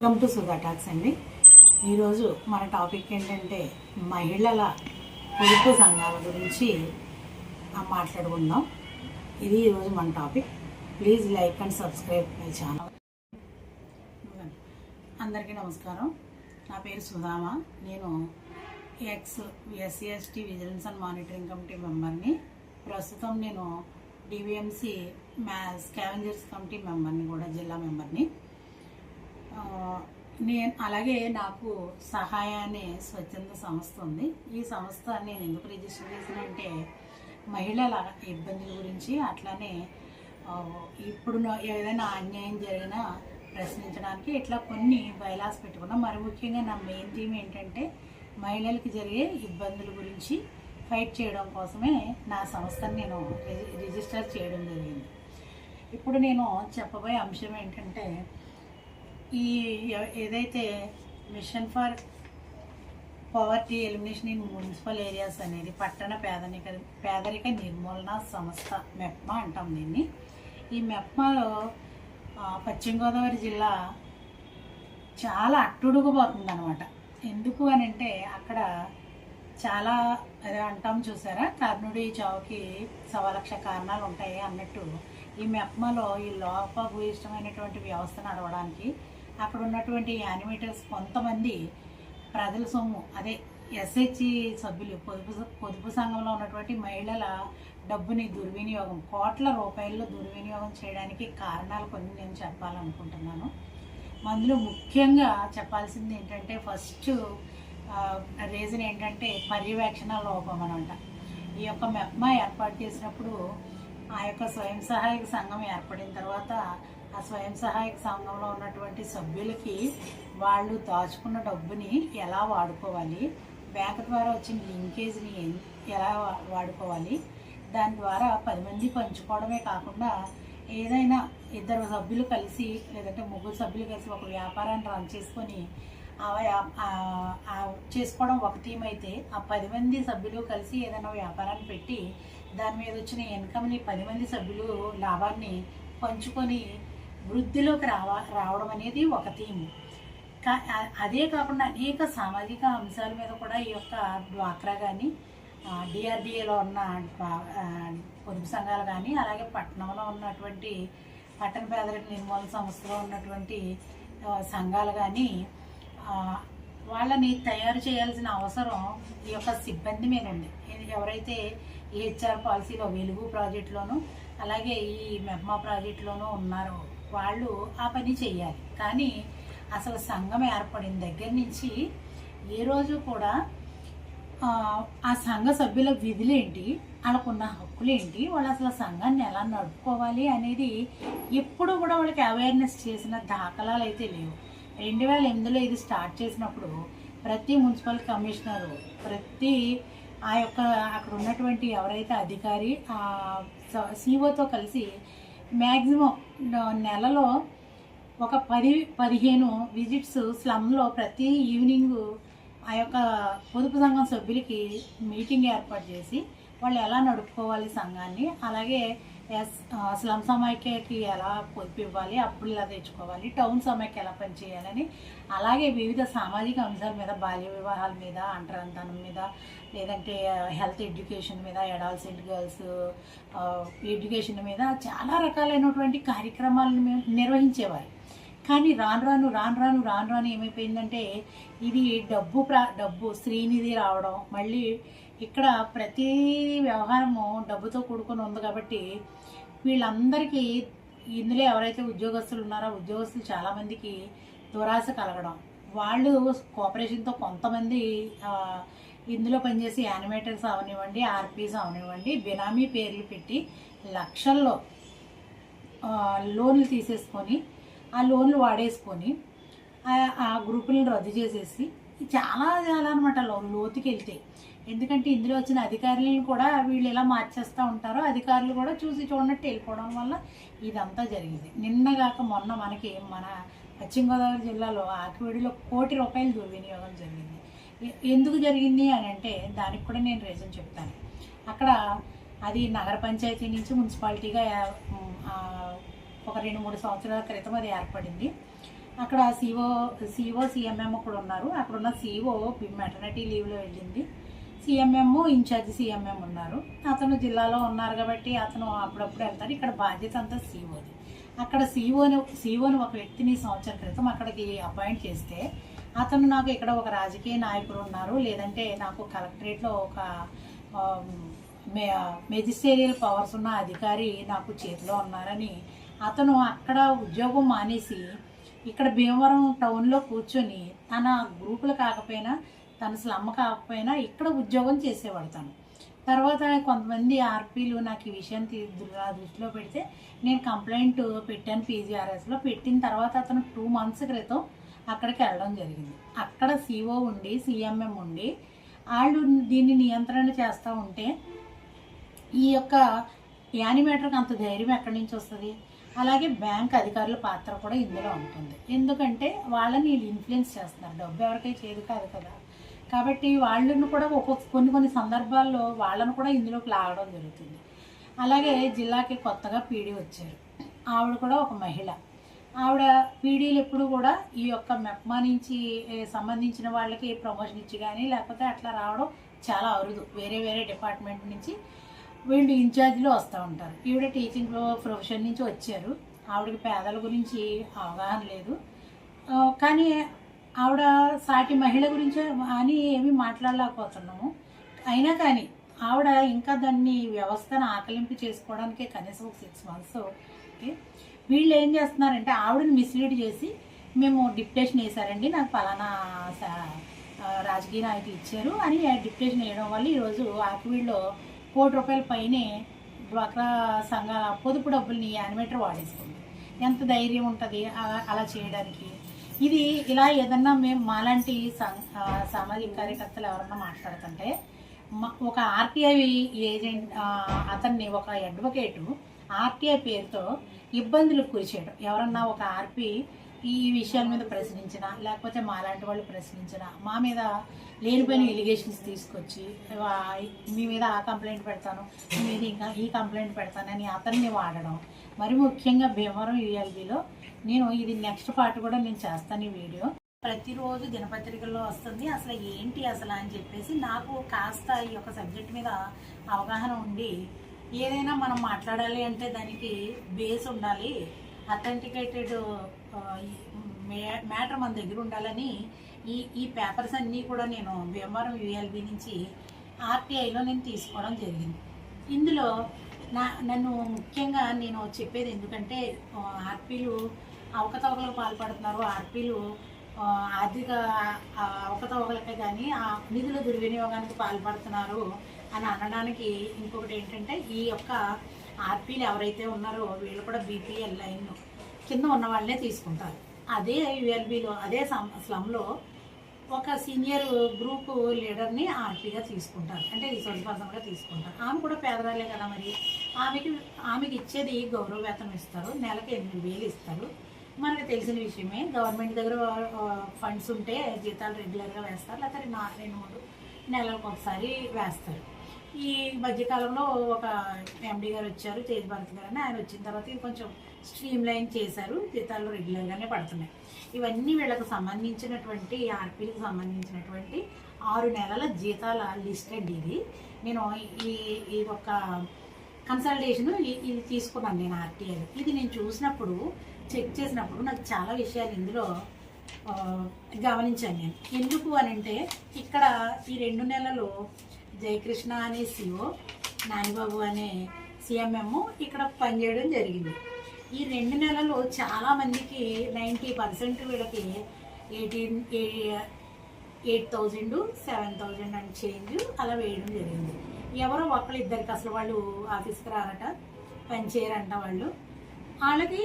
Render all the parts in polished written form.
Welcome to Sudha talks అండి. ఈరోజు మన టాపిక్ ఏంటంటే మహిళల పొదుపు సంఘాల గురించి మాట్లాడుకుందాం. ఇది ఈరోజు మన topic. Please like and subscribe my channel. అందరికీ నమస్కారం. నా పేరు సుధామ. నేను SC ST vigilance and monitoring committee మెంబర్ని. ప్రస్తుతం నేను డివిఎంసి స్కావెంజర్స్ కమిటీ మెంబర్ని, కూడా జిల్లా మెంబర్ని. అలాగే నాకు సహాయ అనే స్వచ్ఛంద సంస్థ ఉంది. ఈ సంస్థ నేను ఎందుకు రిజిస్టర్ చేసినంటే మహిళల ఇబ్బందుల గురించి, అట్లానే ఇప్పుడు ఏదైనా అన్యాయం జరిగినా ప్రశ్నించడానికి ఇట్లా కొన్ని బైలాస్ పెట్టుకున్నాం. మరి ముఖ్యంగా నా మెయిన్ థీమ్ ఏంటంటే మహిళలకి జరిగే ఇబ్బందుల గురించి ఫైట్ చేయడం కోసమే నా సంస్థను నేను రిజిస్టర్ చేయడం జరిగింది. ఇప్పుడు నేను చెప్పబోయే అంశం ఏంటంటే, ఏదైతే mission for poverty elimination in municipal areas అనేది పట్టణ పేదరిక నిర్మూలన సంస్థ, మెప్మా అంటాం దీన్ని. ఈ మెప్మాలో పశ్చిమ గోదావరి జిల్లా చాలా అట్టుడుగుపోతుంది అనమాట. ఎందుకు అని అంటే అక్కడ చాలా అదే అంటాం చూసారా, కర్ణుడి చావుకి 1,00,000 కారణాలు ఉంటాయి అన్నట్టు ఈ మెప్మాలో ఈ లోపభూయిష్టమైనటువంటి వ్యవస్థ నడవడానికి అక్కడ ఉన్నటువంటి యానిమేటర్స్ కొంతమంది ప్రజల సొమ్ము, అదే ఎస్హెచ్జి సభ్యులు, పొదుపు సంఘంలో ఉన్నటువంటి మహిళల డబ్బుని దుర్వినియోగం, కోట్ల రూపాయల్లో దుర్వినియోగం చేయడానికి కారణాలు కొన్ని నేను చెప్పాలనుకుంటున్నాను. అందులో ముఖ్యంగా చెప్పాల్సింది ఏంటంటే, ఫస్ట్ రీజన్ ఏంటంటే పర్యవేక్షణ లోపం అనమాట. ఈ యొక్క మెప్మా ఏర్పాటు చేసినప్పుడు ఆ యొక్క స్వయం సహాయక సంఘం ఏర్పడిన తర్వాత ఆ స్వయం సహాయక సంఘంలో ఉన్నటువంటి సభ్యులకి వాళ్ళు దాచుకున్న డబ్బుని ఎలా వాడుకోవాలి, బ్యాంకు ద్వారా వచ్చిన లింకేజ్ని ఎలా వాడుకోవాలి, దాని ద్వారా 10 మంది పంచుకోవడమే కాకుండా ఏదైనా 2 సభ్యులు కలిసి లేదంటే 3 సభ్యులు కలిసి ఒక వ్యాపారాన్ని రన్ చేసుకొని చేసుకోవడం ఒక టీం అయితే, ఆ 10 మంది సభ్యులు కలిసి ఏదైనా వ్యాపారాన్ని పెట్టి దాని మీద వచ్చిన ఇన్కమ్ని 10 మంది సభ్యులు లాభాన్ని పంచుకొని వృద్ధిలోకి రావడం అనేది ఒక థీమ్. అదే కాకుండా అనేక సామాజిక అంశాల మీద కూడా ఈ యొక్క డ్వాక్రా కానీ, డిఆర్డిఏలో ఉన్న పొదుపు సంఘాలు కానీ, అలాగే పట్టణంలో ఉన్నటువంటి పట్టణ పేదరిక నిర్మూలన సంస్థలో ఉన్నటువంటి సంఘాలు కానీ వాళ్ళని తయారు చేయాల్సిన అవసరం ఈ యొక్క సిబ్బంది మీద ఉంది. ఎవరైతే ఈ హెచ్ఆర్ పాలసీలో వెలుగు ప్రాజెక్టులోను అలాగే ఈ మెప్మా ప్రాజెక్టులోనూ ఉన్నారో వాళ్ళు ఆ పని చేయాలి. కానీ అసలు సంఘం ఏర్పడిన దగ్గర నుంచి ఏ రోజు కూడా ఆ సంఘ సభ్యుల విధులేంటి, వాళ్ళకున్న హక్కులేంటి, వాళ్ళు అసలు సంఘాన్ని ఎలా నడుపుకోవాలి అనేది ఎప్పుడు కూడా వాళ్ళకి అవేర్నెస్ చేసిన దాఖలాలు అయితే లేవు. 2008లో ఇది స్టార్ట్ చేసినప్పుడు ప్రతి మున్సిపల్ కమిషనరు, ప్రతి ఆ యొక్క అక్కడ ఉన్నటువంటి ఎవరైతే అధికారి సిఓతో కలిసి మ్యాక్సిమం నెలలో ఒక 10-15 విజిట్స్ స్లమ్లో ప్రతి ఈవినింగ్ ఆ యొక్క పొదుపు సంఘం సభ్యులకి మీటింగ్ ఏర్పాటు చేసి వాళ్ళు ఎలా నడుపుకోవాలి సంఘాన్ని, అలాగే స్లమ్ సమైక్యకి ఎలా పొదుపు ఇవ్వాలి, అప్పులు ఎలా తెచ్చుకోవాలి, టౌన్ సమైక్య ఎలా పనిచేయాలని, అలాగే వివిధ సామాజిక అంశాల మీద, బాల్య వివాహాల మీద, అంటరాంతనం మీద, లేదంటే హెల్త్ ఎడ్యుకేషన్ మీద, అడాల్సెంట్ గర్ల్స్ ఎడ్యుకేషన్ మీద చాలా రకాలైనటువంటి కార్యక్రమాలను నిర్వహించేవారు. కానీ రాను రాను ఏమైపోయిందంటే ఇది డబ్బు శ్రీనిధి రావడం, మళ్ళీ ఇక్కడ ప్రతి వ్యవహారము డబ్బుతో కూడుకొని ఉంది కాబట్టి వీళ్ళందరికీ ఇందులో ఎవరైతే ఉద్యోగస్తులు ఉన్నారో ఉద్యోగస్తులు చాలామందికి దురాశ కలగడం, వాళ్ళు కోఆపరేషన్తో కొంతమంది ఇందులో పనిచేసి యానిమేటర్స్ అవనివ్వండి, ఆర్పీస్ అవనివ్వండి, బినామీ పేర్లు పెట్టి లక్షల్లో లోన్లు తీసేసుకొని ఆ లోన్లు వాడేసుకొని ఆ గ్రూపులను రద్దు చేసేసి చాలా అనమాట లోతుకి వెళ్తే. ఎందుకంటే ఇందులో వచ్చిన అధికారులను కూడా వీళ్ళు ఇలా మార్చేస్తూ ఉంటారో అధికారులు కూడా చూసి చూడనట్టు వెళ్ళిపోవడం వల్ల ఇదంతా జరిగింది. నిన్నగాక మొన్న మనకి మన పశ్చిమ గోదావరి జిల్లాలో ఆకివీడిలో ₹1 కోటి దుర్వినియోగం జరిగింది. ఎందుకు జరిగింది అని అంటే దానికి కూడా నేను రీజన్ చెప్తాను. అక్కడ అది నగర పంచాయతీ నుంచి మున్సిపాలిటీగా ఒక 2-3 సంవత్సరాల క్రితం అది ఏర్పడింది. అక్కడ సిఓ సిఎంఎం కూడా ఉన్నారు. అక్కడ ఉన్న సిఓ మెటర్నిటీ లీవ్లో వెళ్ళింది. సిఎంఎం ఇన్ఛార్జ్ సిఎంఎం ఉన్నారు. అతను జిల్లాలో ఉన్నారు కాబట్టి అతను అప్పుడప్పుడు వెళ్తారు. ఇక్కడ బాధ్యత అంతా సిఓది. అక్కడ సిఓని ఒక వ్యక్తిని సంవత్సరం క్రితం అక్కడికి అపాయింట్ చేస్తే అతను నాకు ఇక్కడ ఒక రాజకీయ నాయకుడు ఉన్నారు, లేదంటే నాకు కలెక్టరేట్లో ఒక మెజిస్టేరియల్ పవర్స్ ఉన్న అధికారి నాకు చేతిలో ఉన్నారని అతను అక్కడ ఉద్యోగం మానేసి ఇక్కడ భీమవరం టౌన్లో కూర్చొని తన గ్రూపులు కాకపోయినా తన స్లమ్ కాకపోయినా ఇక్కడ ఉద్యోగం చేసేవాడు తను. తర్వాత కొంతమంది ఆర్పీలు నాకు ఈ విషయం దృష్టిలో పెడితే నేను కంప్లైంట్ పెట్టాను. పీజీఆర్ఎస్లో పెట్టిన తర్వాత అతను 2 months క్రితం అక్కడికి వెళ్ళడం జరిగింది. అక్కడ సిఓ ఉండి సిఎంఎం ఉండి వాళ్ళు దీన్ని నియంత్రణ చేస్తూ ఉంటే ఈ యొక్క యానిమేటర్కి అంత ధైర్యం ఎక్కడి నుంచి వస్తుంది? అలాగే బ్యాంక్ అధికారుల పాత్ర కూడా ఇందులో ఉంటుంది. ఎందుకంటే వాళ్ళని ఇన్ఫ్లుయెన్స్ చేస్తున్నారు. డబ్బు ఎవరికై చేయదు కాదు కదా. కాబట్టి వాళ్ళను కూడా కొన్ని సందర్భాల్లో వాళ్ళను కూడా ఇందులోకి లాగడం జరుగుతుంది. అలాగే జిల్లాకి కొత్తగా పీడీ వచ్చారు. ఆవిడ కూడా ఒక మహిళ. ఆవిడ పీడీలు ఎప్పుడు కూడా ఈ యొక్క మెప్మా నుంచి సంబంధించిన వాళ్ళకి ప్రమోషన్ ఇచ్చి కానీ లేకపోతే అట్లా రావడం చాలా అరుదు. వేరే డిపార్ట్మెంట్ నుంచి వీళ్ళు ఇన్ఛార్జ్లో వస్తూ ఉంటారు. ఈవిడ టీచింగ్ ప్రొఫెషన్ నుంచి వచ్చారు. ఆవిడకి పేదల గురించి అవగాహన లేదు. కానీ ఆవిడ సాటి మహిళ గురించి అని ఏమీ మాట్లాడలేకపోతున్నాము. అయినా కానీ ఆవిడ ఇంకా దాన్ని వ్యవస్థను ఆకలింపు చేసుకోవడానికే కనీసం ఒక 6 months. ఓకే, వీళ్ళు ఏం చేస్తున్నారంటే ఆవిడని మిస్లీడ్ చేసి మేము డిప్యుటేషన్ వేశారండి, నాకు ఫలానా రాజకీయ నాయకులు ఇచ్చారు అని డిప్యుటేషన్ వేయడం వల్ల ఈరోజు ఆకివీళ్ళలో ₹1,00,00,000 పైనే డ్వాక్రా సంఘాల పొదుపు డబ్బుల్ని యానిమేటర్ వాడేసుకుంది. ఎంత ధైర్యం ఉంటుంది అలా చేయడానికి? ఇది ఇలా ఏదన్నా మేము మాలాంటి సామాజిక కార్యకర్తలు ఎవరన్నా మాట్లాడుతుంటే ఒక ఆర్టీఐ ఏజెంట్ అతన్ని ఒక అడ్వకేటు ఆర్టీఐ పేరుతో ఇబ్బందులకు గురిచేయడం. ఎవరన్నా ఒక ఆర్పీ ఈ విషయాల మీద ప్రశ్నించినా లేకపోతే మాలాంటి వాళ్ళు ప్రశ్నించినా మా మీద లేనిపోయిన ఎలిగేషన్స్ తీసుకొచ్చి మీ మీద ఆ కంప్లైంట్ పెడతాను, మీ మీద ఇంకా ఈ కంప్లైంట్ పెడతానని అతన్ని వాడడం. మరి ముఖ్యంగా భీమవరం యూఎల్బీలో నేను ఇది నెక్స్ట్ పార్ట్ కూడా నేను చేస్తాను. ఈ వీడియో ప్రతిరోజు దినపత్రికల్లో వస్తుంది. అసలు ఏంటి అసలు అని చెప్పేసి నాకు కాస్త ఈ యొక్క సబ్జెక్ట్ మీద అవగాహన ఉండి ఏదైనా మనం మాట్లాడాలి అంటే దానికి బేస్ ఉండాలి, అథెంటికేటెడ్ మ్యాటర్ మన దగ్గర ఉండాలని ఈ పేపర్స్ అన్నీ కూడా నేను భీమవరం యూఎల్బీ నుంచి ఆర్టీఐలో నేను తీసుకోవడం జరిగింది. ఇందులో నన్ను ముఖ్యంగా నేను చెప్పేది ఎందుకంటే ఆర్పీలు అవకతవకలకు పాల్పడుతున్నారు, ఆర్పీలు ఆర్థిక అవకతవకలకే కానీ ఆ నిధుల దుర్వినియోగానికి పాల్పడుతున్నారు అని అనడానికి ఇంకొకటి ఏంటంటే ఈ యొక్క ఆర్పీలు ఎవరైతే ఉన్నారో వీళ్ళు కూడా బీపీఎల్ లైన్ కింద ఉన్న వాళ్ళనే తీసుకుంటారు. అదే యూఎల్బీలో అదే స్లమ్లో ఒక సీనియర్ గ్రూప్ లీడర్ని ఆర్పీగా తీసుకుంటారు, అంటే రిసోర్స్ పర్సన్గా తీసుకుంటారు. ఆమె కూడా పేదరాలే కదా. మరి ఆమెకి ఇచ్చేది గౌరవ వేతనం ఇస్తారు, నెలకి 8,000 ఇస్తారు. మనకు తెలిసిన విషయమే. గవర్నమెంట్ దగ్గర ఫండ్స్ ఉంటే జీతాలు రెగ్యులర్గా వేస్తారు, లేకపోతే 2-3 నెలలకు ఒకసారి వేస్తారు. ఈ మధ్యకాలంలో ఒక ఎండీ గారు వచ్చారు, తేజ్ భారత్ గారు అని. ఆయన వచ్చిన తర్వాత ఇది కొంచెం స్ట్రీమ్ లైన్ చేశారు, జీతాలు రెగ్యులర్గానే పడుతున్నాయి. ఇవన్నీ వీళ్ళకు సంబంధించినటువంటి ఆర్పీలకు సంబంధించినటువంటి 6 నెలల జీతాల లిస్ట్ అండి ఇది. నేను ఈ ఒక కన్సల్టేషన్ ఇది తీసుకున్నాను నేను ఆర్టీఐలో. ఇది నేను చూసినప్పుడు చెక్ చేసినప్పుడు నాకు చాలా విషయాలు ఇందులో గమనించాను నేను. ఎందుకు అని అంటే ఇక్కడ ఈ 2 నెలలు జయకృష్ణ అనే సిఓ, నానిబాబు అనే సిఎంఎం ఇక్కడ పనిచేయడం జరిగింది. ఈ 2 నెలలు చాలామందికి 90% వీళ్ళకి 8,000, 7,000 అని చేంజ్ అలా వేయడం జరిగింది. ఎవరో ఇద్దరికి అసలు వాళ్ళు ఆఫీస్కి రారట, పని చేయరంట. వాళ్ళకి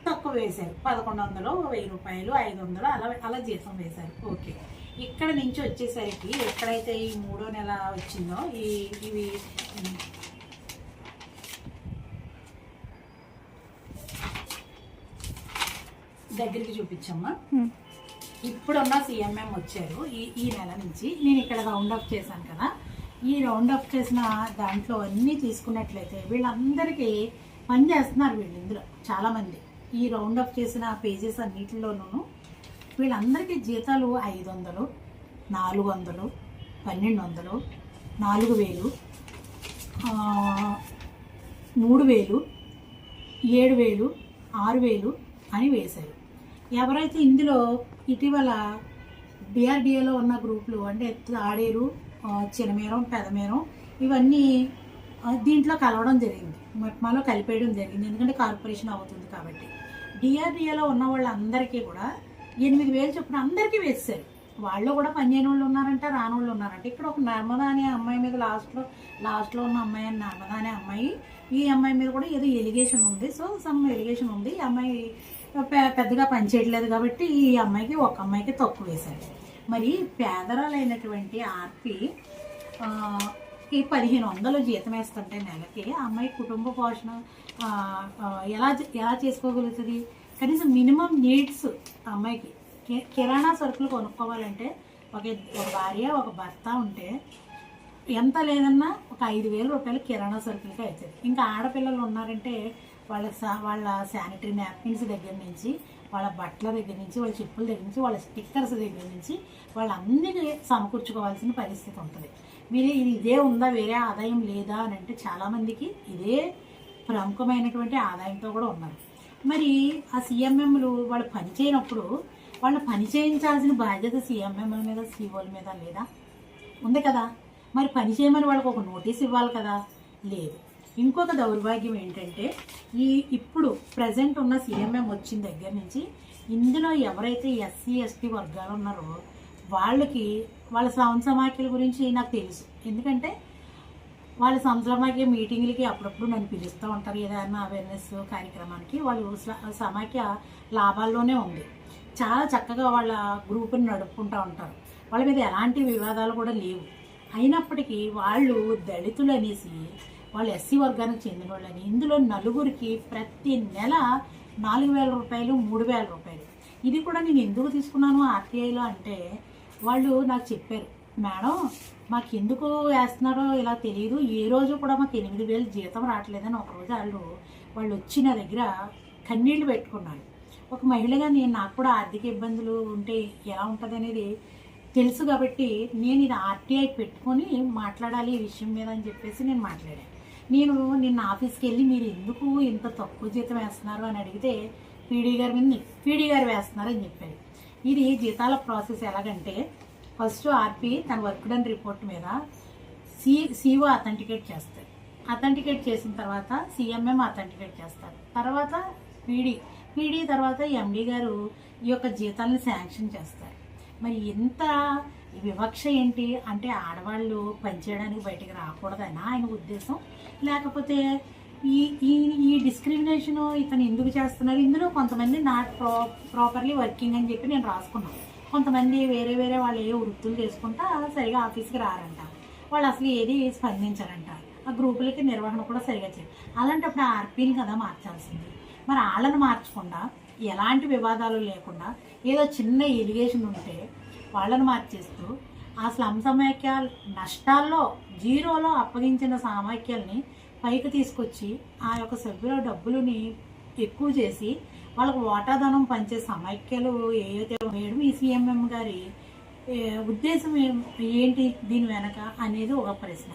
తక్కువ వేశారు. 1,100, 1,000 రూపాయలు, 500 అలా జీతం వేశారు. ఓకే, ఇక్కడ నుంచి వచ్చేసరికి ఎక్కడైతే ఈ 3వ నెల వచ్చిందో ఇవి దగ్గరికి చూపించమ్మా. ఇప్పుడున్న సిఎంఎం వచ్చారు ఈ నెల నుంచి. నేను ఇక్కడ రౌండ్ అప్ చేశాను కదా, ఈ రౌండ్ అప్ చేసిన దాంట్లో అన్నీ తీసుకున్నట్లయితే వీళ్ళందరికీ పని చేస్తున్నారు. వీళ్ళు ఇందులో చాలామంది ఈ రౌండ్ అప్ చేసిన పేజెస్ అన్నిటిలోనూ వీళ్ళందరికీ జీతాలు 500, 400, 1200, 4000, 3000, 7000, 6000 అని వేశారు. ఎవరైతే ఇందులో ఇటీవల డిఆర్డిఏలో ఉన్న గ్రూపులు అంటే తాడేరు, చినమేరం, పెదమేరం ఇవన్నీ దీంట్లో కలవడం జరిగింది, మెప్మాలో కలిపేయడం జరిగింది. ఎందుకంటే కార్పొరేషన్ అవుతుంది కాబట్టి డిఆర్డిఏలో ఉన్న వాళ్ళందరికీ కూడా 8000 చొప్పున అందరికీ వేస్తారు. వాళ్ళు కూడా పనిచేయని వాళ్ళు ఉన్నారంట, రాని వాళ్ళు ఉన్నారంట. ఇక్కడ ఒక నర్మదా అనే అమ్మాయి మీద లాస్ట్లో ఉన్న అమ్మాయి అని నర్మదా అనే అమ్మాయి, ఈ అమ్మాయి మీద కూడా ఏదో ఎలిగేషన్ ఉంది. సో సమ్ ఎలిగేషన్ ఉంది. ఈ అమ్మాయి పెద్దగా పనిచేయట్లేదు కాబట్టి ఈ అమ్మాయికి ఒక అమ్మాయికి తక్కువ వేశారు. మరి పేదరాలైనటువంటి ఆర్పి ఈ 1500 జీతం వేస్తుంటే నెలకి ఆ అమ్మాయి కుటుంబ పోషణ ఎలా చేసుకోగలుగుతుంది? కనీసం మినిమం నీడ్స్ అమ్మాయికి కిరాణా సరుకులు కొనుక్కోవాలంటే ఒక భార్య ఒక భర్త ఉంటే ఎంత లేదన్నా ఒక 5000 రూపాయలు కిరాణా సరుకులకి అవుతుంది. ఇంకా ఆడపిల్లలు ఉన్నారంటే వాళ్ళ శానిటరీ నాప్కిన్స్ దగ్గర నుంచి, వాళ్ళ బట్టల దగ్గర నుంచి, వాళ్ళ చెప్పుల దగ్గర నుంచి, వాళ్ళ స్టిక్కర్స్ దగ్గర నుంచి వాళ్ళందరినీ సమకూర్చుకోవాల్సిన పరిస్థితి ఉంటుంది. మీరు ఇదే ఉందా, వేరే ఆదాయం లేదా అని అంటే చాలామందికి ఇదే ప్రముఖమైనటువంటి ఆదాయంతో కూడా ఉన్నారు. మరి ఆ సీఎంఎంలు వాళ్ళు పని చేయనప్పుడు వాళ్ళు పని చేయించాల్సిన బాధ్యత సీఎంఎంల మీద, సీఓల మీద లేదా? ఉంది కదా. మరి పని చేయమని వాళ్ళకి ఒక నోటీస్ ఇవ్వాలి కదా, లేదు. ఇంకొక దౌర్భాగ్యం ఏంటంటే ఇప్పుడు ప్రజెంట్ ఉన్న సీఎంఎం వచ్చిన దగ్గర నుంచి ఇందులో ఎవరైతే ఎస్సీ ఎస్టీ వర్గాలు ఉన్నారో వాళ్ళ సమాఖ్యల గురించి నాకు తెలుసు. ఎందుకంటే వాళ్ళ సమాఖ్య మీటింగ్లకి అప్పుడప్పుడు నన్ను పిలుస్తూ ఉంటారు, ఏదైనా అవేర్నెస్ కార్యక్రమానికి. వాళ్ళు సమాఖ్య లాభాల్లోనే ఉంది. చాలా చక్కగా వాళ్ళ గ్రూపుని నడుపుకుంటూ ఉంటారు. వాళ్ళ మీద ఎలాంటి వివాదాలు కూడా లేవు. అయినప్పటికీ వాళ్ళు దళితులు అనేసి, వాళ్ళు ఎస్సీ వర్గానికి చెందిన వాళ్ళని, ఇందులో నలుగురికి ప్రతి నెల 4000 రూపాయలు, 3000 రూపాయలు. ఇది కూడా నేను ఎందుకు తీసుకున్నాను ఆర్టీఐలో అంటే వాళ్ళు నాకు చెప్పారు, మేడం మాకు ఎందుకు వేస్తున్నారో ఇలా తెలియదు, ఏ రోజు కూడా మాకు 8000 జీతం రావట్లేదని ఒకరోజు వాళ్ళు వచ్చి నా దగ్గర కన్నీళ్లు పెట్టుకున్నారు. ఒక మహిళగా నాకు కూడా ఆర్థిక ఇబ్బందులు ఉంటే ఎలా ఉంటుంది అనేది తెలుసు కాబట్టి నేను ఇది ఆర్టీఐ పెట్టుకొని మాట్లాడాలి ఈ విషయం మీద అని చెప్పేసి నేను మాట్లాడాను. నేను నిన్న ఆఫీస్కి వెళ్ళి మీరు ఎందుకు ఇంత తక్కువ జీతం వేస్తున్నారు అని అడిగితే పీడీ గారు వేస్తున్నారు అని చెప్పారు. ఇది జీతాల ప్రాసెస్ ఎలాగంటే ఫస్ట్ ఆర్పి తన వర్క్ డన్ రిపోర్ట్ మీద సిఓ అథెంటికేట్ చేస్తారు. అథెంటికేట్ చేసిన తర్వాత సిఎంఎం అథెంటికేట్ చేస్తారు. తర్వాత పీడీ తర్వాత ఎండి గారు ఈ యొక్క జీతాలను శాంక్షన్ చేస్తారు. మరి ఎంత వివక్ష ఏంటి అంటే ఆడవాళ్ళు పనిచేయడానికి బయటకు రాకూడదని ఆయన ఉద్దేశం, లేకపోతే ఈ డిస్క్రిమినేషన్ ఇతను ఎందుకు చేస్తున్నారు? ఇందులో కొంతమంది నాట్ ప్రాపర్లీ వర్కింగ్ అని చెప్పి నేను రాసుకున్నాను. కొంతమంది వేరే వాళ్ళు ఏ వృత్తులు చేసుకుంటా సరిగా ఆఫీస్కి రారంట, వాళ్ళు అసలు ఏది స్పందించారంట, ఆ గ్రూపులకి నిర్వహణ కూడా సరిగా చేయాలి. అలాంటప్పుడు ఆర్పీని కదా మార్చాల్సింది. మరి వాళ్ళని మార్చకుండా ఎలాంటి వివాదాలు లేకుండా ఏదో చిన్న ఎలిగేషన్ ఉంటే వాళ్ళని మార్చేస్తూ ఆ స్లమ్ సమాఖ్య నష్టాల్లో జీరోలో అప్పగించిన సమాఖ్యల్ని పైకి తీసుకొచ్చి ఆ యొక్క సభ్యుల డబ్బులని ఎక్కువ చేసి వాళ్ళకు వాటాధనం పంచే సమాఖ్యలు ఏవైతే వేయడం ఈ సీఎంఎం గారి ఉద్దేశం ఏంటి దీని వెనక అనేది ఒక ప్రశ్న.